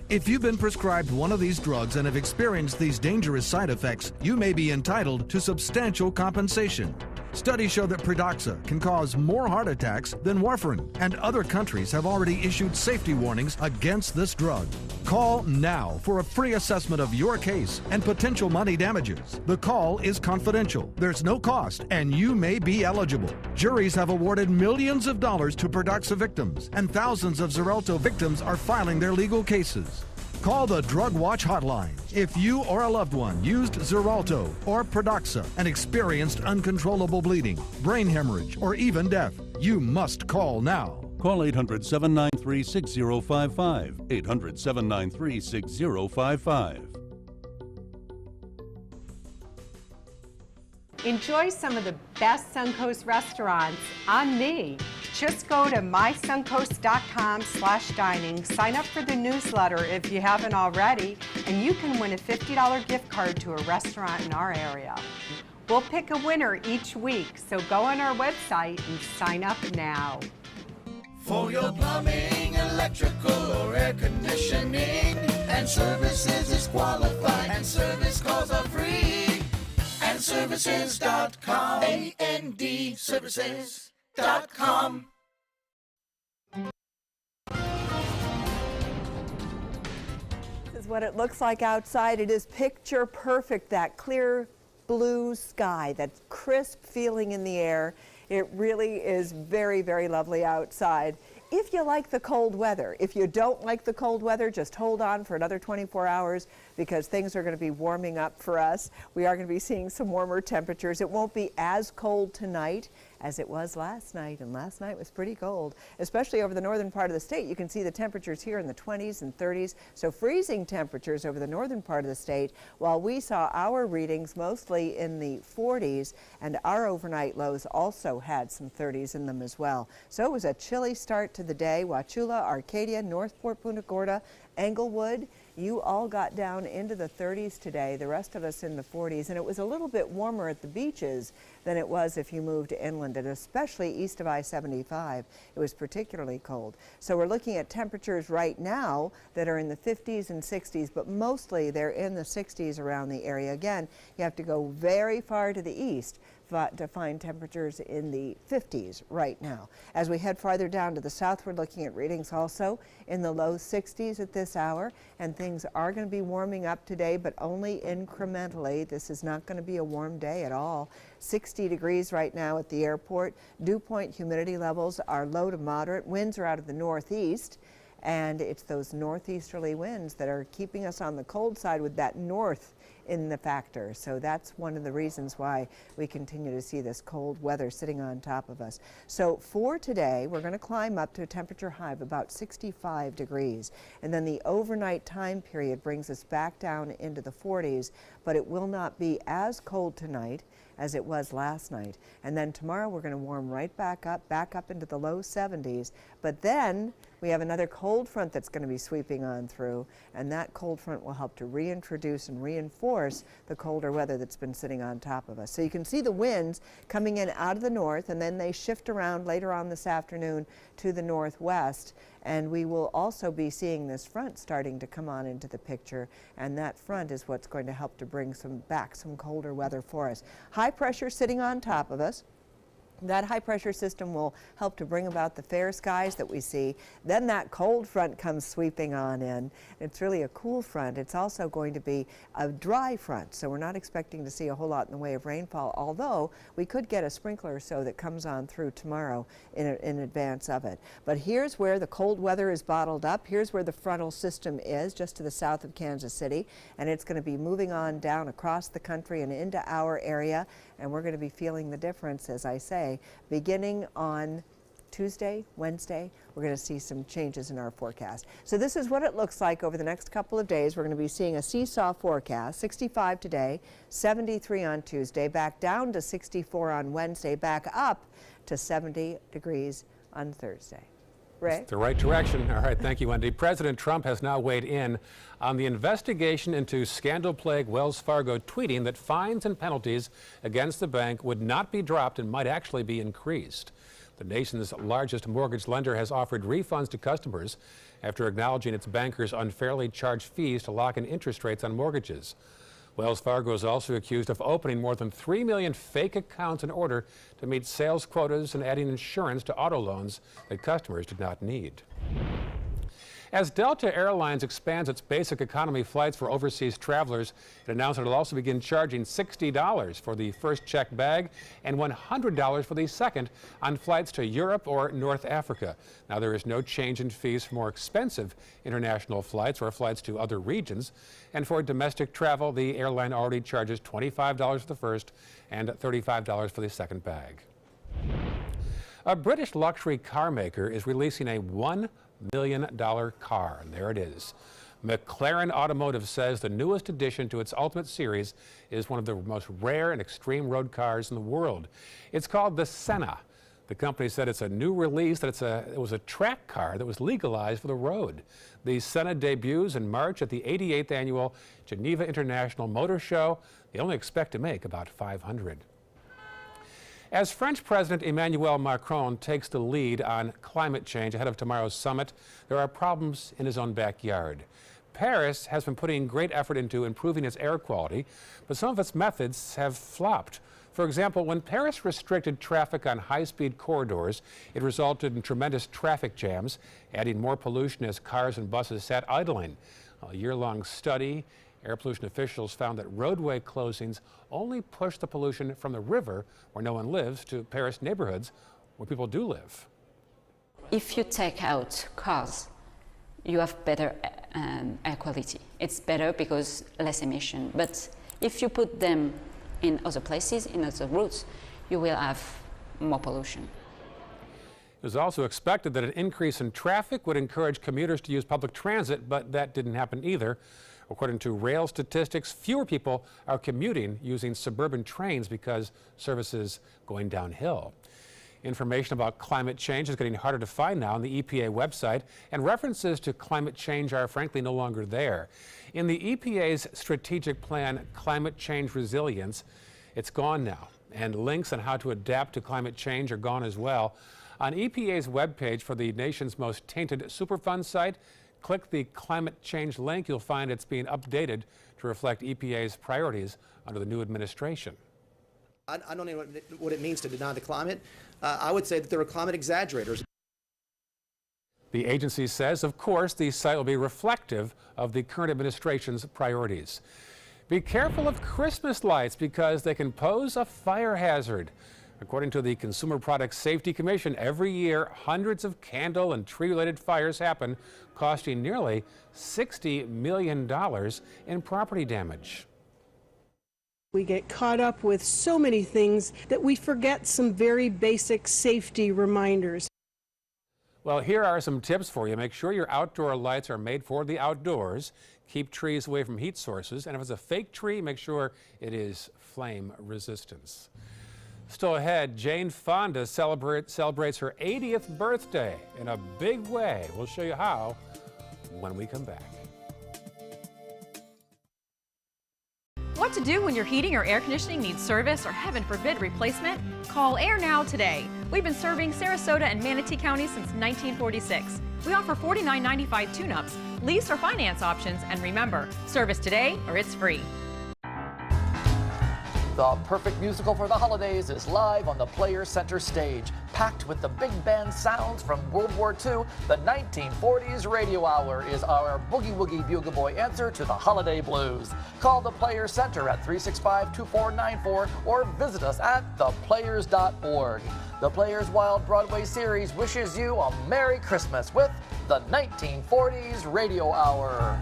If you've been prescribed one of these drugs and have experienced these dangerous side effects, you may be entitled to substantial compensation. Studies show that Pradaxa can cause more heart attacks than warfarin, and other countries have already issued safety warnings against this drug. Call now for a free assessment of your case and potential money damages. The call is confidential, there's no cost, and you may be eligible. Juries have awarded millions of dollars to Pradaxa victims, and thousands of Xarelto victims are filing their legal cases. Call the Drug Watch hotline if you or a loved one used Xarelto or Pradaxa and experienced uncontrollable bleeding, brain hemorrhage, or even death. You must call now. Call 800-793-6055. 800-793-6055. Enjoy some of the best Suncoast restaurants on me. Just go to mysuncoast.com/dining, sign up for the newsletter if you haven't already, and you can win a $50 gift card to a restaurant in our area. We'll pick a winner each week, so go on our website and sign up now. For your plumbing, electrical, or air conditioning, and services is qualified, and service calls are free. AndServices.com. AndServices.com. This is what it looks like outside. It is picture perfect, that clear blue sky, that crisp feeling in the air. It really is very, very lovely outside. If you like the cold weather, if you don't like the cold weather, just hold on for another 24 hours because things are going to be warming up for us. We are going to be seeing some warmer temperatures. It won't be as cold tonight as it was last night, and last night was pretty cold, especially over the northern part of the state. You can see the temperatures here in the 20s and 30s, so freezing temperatures over the northern part of the state, while we saw our readings mostly in the 40s, and our overnight lows also had some 30s in them as well. So it was a chilly start to the day. Wauchula, Arcadia, Northport, Punta Gorda, Englewood, you all got down into the 30s today, the rest of us in the 40s, and it was a little bit warmer at the beaches than it was if you moved inland, and especially east of I-75. It was particularly cold. So we're looking at temperatures right now that are in the 50s and 60s, but mostly they're in the 60s around the area. Again, you have to go very far to the east to find temperatures in the 50s right now. As we head farther down to the south, we're looking at readings also in the low 60s at this hour, and things are going to be warming up today, but only incrementally. This is not going to be a warm day at all. 60 degrees right now at the airport. Dew point humidity levels are low to moderate. Winds are out of the northeast, and it's those northeasterly winds that are keeping us on the cold side with that north in the factor. So that's one of the reasons why we continue to see this cold weather sitting on top of us. So for today, we're going to climb up to a temperature high of about 65 degrees. And then the overnight time period brings us back down into the 40s, but it will not be as cold tonight as it was last night. And then tomorrow we're going to warm right back up into the low 70s. But then we have another cold front that's going to be sweeping on through, and that cold front will help to reintroduce and reinforce the colder weather that's been sitting on top of us. So you can see the winds coming in out of the north, and then they shift around later on this afternoon to the northwest. And we will also be seeing this front starting to come on into the picture, and that front is what's going to help to bring back some colder weather for us. High pressure sitting on top of us. That high pressure system will help to bring about the fair skies that we see. Then that cold front comes sweeping on in. It's really a cool front. It's also going to be a dry front, so we're not expecting to see a whole lot in the way of rainfall, although we could get a sprinkler or so that comes on through tomorrow in advance of it. But here's where the cold weather is bottled up. Here's where the frontal system is, just to the south of Kansas City, and it's going to be moving on down across the country and into our area, and we're going to be feeling the difference, as I say. Beginning on Tuesday, Wednesday, we're going to see some changes in our forecast. So this is what it looks like over the next couple of days. We're going to be seeing a seesaw forecast, 65 today, 73 on Tuesday, back down to 64 on Wednesday, back up to 70 degrees on Thursday. Ray? It's the right direction. All right, thank you, Wendy. President Trump has now weighed in on the investigation into scandal-plagued Wells Fargo, tweeting that fines and penalties against the bank would not be dropped and might actually be increased. The nation's largest mortgage lender has offered refunds to customers after acknowledging its bankers unfairly charged fees to lock in interest rates on mortgages. Wells Fargo is also accused of opening more than 3 million fake accounts in order to meet sales quotas and adding insurance to auto loans that customers did not need. As Delta Airlines expands its basic economy flights for overseas travelers, it announced it will also begin charging $60 for the first checked bag and $100 for the second on flights to Europe or North Africa. Now, there is no change in fees for more expensive international flights or flights to other regions. And for domestic travel, the airline already charges $25 for the first and $35 for the second bag. A British luxury car maker is releasing a $1 million car, and there it is. McLaren Automotive says the newest addition to its Ultimate series is one of the most rare and extreme road cars in the world. It's called the Senna. The company said it's a new release, that it was a track car that was legalized for the road. The Senna debuts in March at the 88th Annual Geneva International Motor Show. They only expect to make about 500. As French President Emmanuel Macron takes the lead on climate change ahead of tomorrow's summit, there are problems in his own backyard. Paris has been putting great effort into improving its air quality, but some of its methods have flopped. For example, when Paris restricted traffic on high-speed corridors, it resulted in tremendous traffic jams, adding more pollution as cars and buses sat idling. A year-long study, air pollution officials found that roadway closings only push the pollution from the river, where no one lives, to Paris neighborhoods where people do live. If you take out cars, you have better air quality. It's better because less emission. But if you put them in other places, in other routes, you will have more pollution. It was also expected that an increase in traffic would encourage commuters to use public transit, but that didn't happen either. According to rail statistics, fewer people are commuting using suburban trains because service is going downhill. Information about climate change is getting harder to find now on the EPA website, and references to climate change are frankly no longer there. In the EPA's strategic plan, Climate Change Resilience, it's gone now, and links on how to adapt to climate change are gone as well. On EPA's webpage for the nation's most tainted Superfund site, click the climate change link. You'll find it's being updated to reflect EPA's priorities under the new administration. I don't know what it means to deny the climate. I would say that there are climate exaggerators. The agency says, of course, the site will be reflective of the current administration's priorities. Be careful of Christmas lights because they can pose a fire hazard. According to the Consumer Product Safety Commission, every year hundreds of candle and tree-related fires happen, costing nearly $60 million in property damage. We get caught up with so many things that we forget some very basic safety reminders. Well, here are some tips for you. Make sure your outdoor lights are made for the outdoors. Keep trees away from heat sources. And if it's a fake tree, make sure it is flame resistant. Still ahead, Jane Fonda celebrates her 80th birthday in a big way. We'll show you how when we come back. What to do when your heating or air conditioning needs service or, heaven forbid, replacement? Call Air Now today. We've been serving Sarasota and Manatee County since 1946. We offer $49.95 tune-ups, lease or finance options, and remember, service today or it's free. The perfect musical for the holidays is live on the Players Center stage. Packed with the big band sounds from World War II, the 1940s Radio Hour is our boogie-woogie bugle boy answer to the holiday blues. Call the Players Center at 365-2494 or visit us at theplayers.org. The Players Wild Broadway series wishes you a Merry Christmas with the 1940s Radio Hour.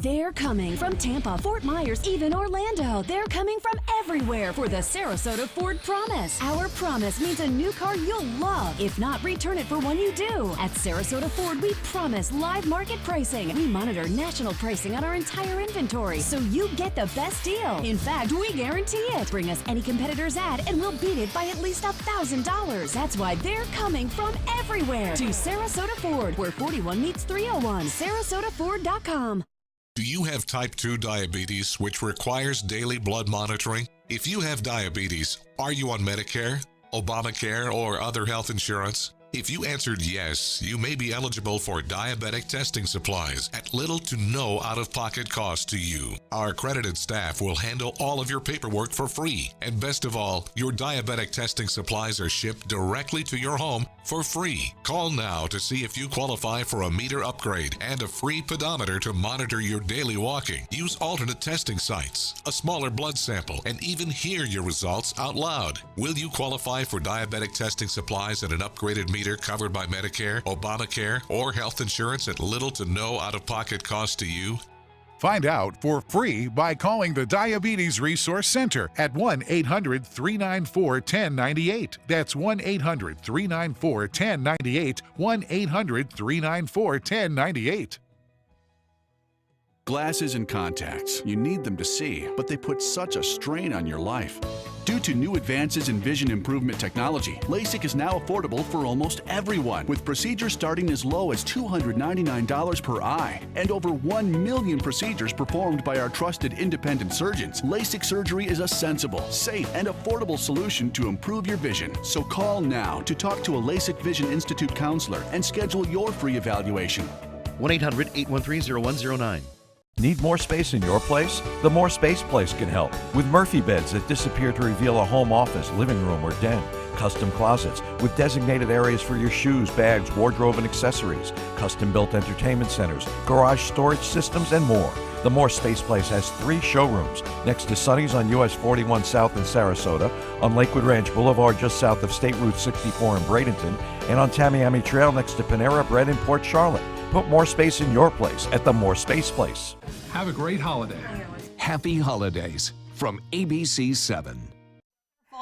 They're coming from Tampa, Fort Myers, even Orlando. They're coming from everywhere for the Sarasota Ford Promise. Our promise means a new car you'll love. If not, return it for one you do. At Sarasota Ford, we promise live market pricing. We monitor national pricing on our entire inventory, so you get the best deal. In fact, we guarantee it. Bring us any competitor's ad, and we'll beat it by at least $1,000. That's why they're coming from everywhere to Sarasota Ford, where 41 meets 301. SarasotaFord.com. Do you have type 2 diabetes, which requires daily blood monitoring? If you have diabetes, are you on Medicare, Obamacare, or other health insurance? If you answered yes, you may be eligible for diabetic testing supplies at little to no out-of-pocket cost to you. Our accredited staff will handle all of your paperwork for free. And best of all, your diabetic testing supplies are shipped directly to your home for free. Call now to see if you qualify for a meter upgrade and a free pedometer to monitor your daily walking. Use alternate testing sites, a smaller blood sample, and even hear your results out loud. Will you qualify for diabetic testing supplies and an upgraded meter covered by Medicare, Obamacare, or health insurance at little to no out-of-pocket cost to you? Find out for free by calling the Diabetes Resource Center at 1-800-394-1098. That's 1-800-394-1098, 1-800-394-1098. Glasses and contacts. You need them to see, but they put such a strain on your life. Due to new advances in vision improvement technology, LASIK is now affordable for almost everyone, with procedures starting as low as $299 per eye and over 1 million procedures performed by our trusted independent surgeons. LASIK surgery is a sensible, safe, and affordable solution to improve your vision. So call now to talk to a LASIK Vision Institute counselor and schedule your free evaluation. 1-800-813-0109. Need more space in your place? The More Space Place can help with Murphy beds that disappear to reveal a home office, living room, or den. Custom closets with designated areas for your shoes, bags, wardrobe, and accessories. Custom-built entertainment centers, garage storage systems, and more. The More Space Place has 3 showrooms next to Sonny's on US 41 South in Sarasota, on Lakewood Ranch Boulevard just south of State Route 64 in Bradenton, and on Tamiami Trail next to Panera Bread in Port Charlotte. Put more space in your place at the More Space Place. Have a great holiday. Happy holidays from ABC 7.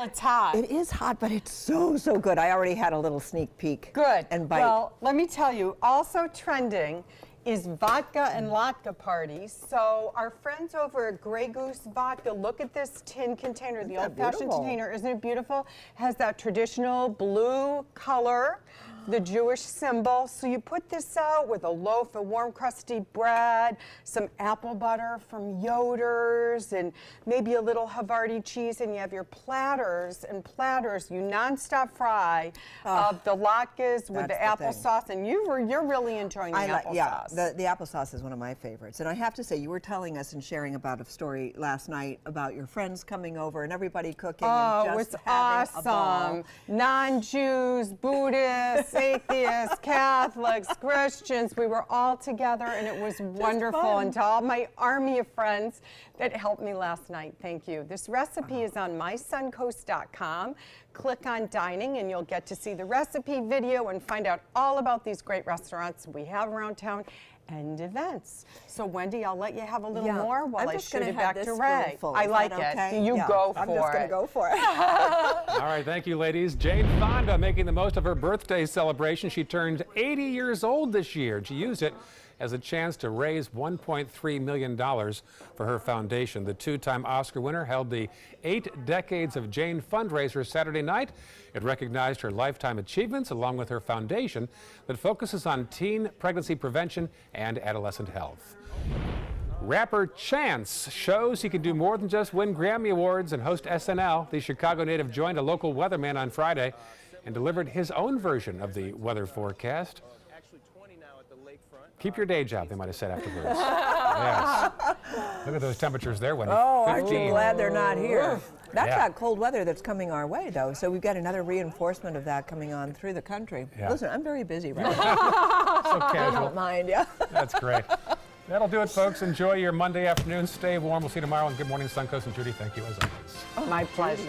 Well, it's hot. It is hot, but it's so good. I already had a little sneak peek. Good. And bite. Well, let me tell you, also trending is vodka and latke parties. So our friends over at Grey Goose Vodka, look at this tin container, the old-fashioned container. Isn't it beautiful? Has that traditional blue color, the Jewish symbol. So you put this out with a loaf of warm crusty bread, some apple butter from Yoder's, and maybe a little Havarti cheese, and you have your platters and platters. You nonstop fry of the latkes with the applesauce, and you're really enjoying the applesauce. Yeah, the applesauce is one of my favorites. And I have to say, you were telling us and sharing about a story last night about your friends coming over and everybody cooking and just having a ball. Awesome. Non-Jews, Buddhists, atheists, Catholics, Christians, we were all together and it was wonderful. And to all my army of friends that helped me last night, thank you. This recipe is on mysuncoast.com. Click on dining and you'll get to see the recipe video and find out all about these great restaurants we have around town and events. So Wendy, I'll let you have a little more while I shoot it back to Ray. I like it. You go for it. I'm just going to go for it. All right, thank you, ladies. Jane Fonda making the most of her birthday celebration. She turned 80 years old this year, and she used it as a chance to raise $1.3 million for her foundation. The two-time Oscar winner held the 8 Decades of Jane fundraiser Saturday night. It recognized her lifetime achievements along with her foundation that focuses on teen pregnancy prevention and adolescent health. Rapper Chance shows he can do more than just win Grammy Awards and host SNL. The Chicago native joined a local weatherman on Friday and delivered his own version of the weather forecast. Keep your day job, they might have said afterwards. Yes. Look at those temperatures there, Wendy. Oh, aren't you glad they're not here? That's Yeah. that cold weather that's coming our way, though. So we've got another reinforcement of that coming on through the country. Yeah. Listen, I'm very busy right now. So I casual. don't mind, yeah. That's great. That'll do it, folks. Enjoy your Monday afternoon. Stay warm. We'll see you tomorrow. And Good Morning Suncoast. And Judy, thank you as always. My pleasure.